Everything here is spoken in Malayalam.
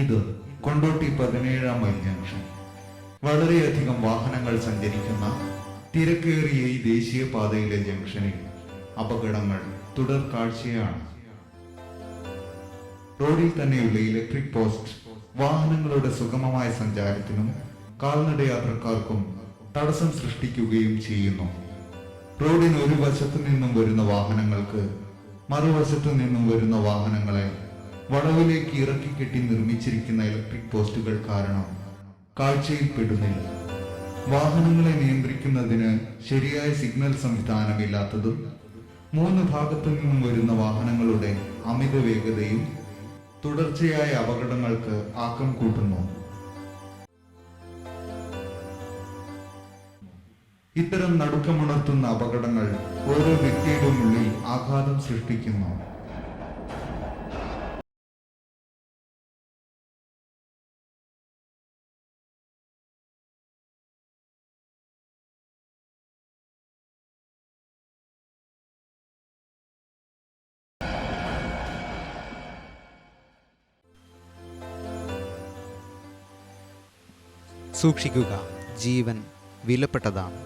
ഇത് കൊണ്ടോട്ടി 17-ാം മൈൽ ജംഗ്ഷൻ. വളരെയധികം വാഹനങ്ങൾ സഞ്ചരിക്കുന്ന തിരക്കേറിയ ഈ ദേശീയപാതയിലെ ജംഗ്ഷനിൽ അപകടങ്ങൾ തുടർ കാഴ്ചയാണ്. റോഡിൽ തന്നെയുള്ള ഇലക്ട്രിക് പോസ്റ്റ് വാഹനങ്ങളുടെ സുഗമമായ സഞ്ചാരത്തിനും കാൽനട യാത്രക്കാർക്കും തടസ്സം സൃഷ്ടിക്കുകയും ചെയ്യുന്നു. റോഡിന് ഒരു വശത്തു നിന്നും വരുന്ന വാഹനങ്ങൾക്ക് മറുവശത്തു നിന്നും വരുന്ന വാഹനങ്ങളെ വളവിലേക്ക് ഇറക്കി കെട്ടി നിർമ്മിച്ചിരിക്കുന്ന ഇലക്ട്രിക് പോസ്റ്റുകൾ കാരണം കാഴ്ചയിൽ പെടുന്നില്ല. വാഹനങ്ങളെ നിയന്ത്രിക്കുന്നതിന് ശരിയായ സിഗ്നൽ സംവിധാനമില്ലാത്തതും 3 ഭാഗത്തു നിന്നും വരുന്ന വാഹനങ്ങളുടെ അമിത വേഗതയും തുടർച്ചയായ അപകടങ്ങൾക്ക് ആക്കം കൂട്ടുന്നു. ഇത്തരം നടുക്കമുണർത്തുന്ന അപകടങ്ങൾ ഓരോ വ്യക്തിയുടെ ഉള്ളിൽ ആഘാതം സൃഷ്ടിക്കുന്നു. സൂക്ഷിക്കുക, ജീവൻ വിലപ്പെട്ടതാണ്.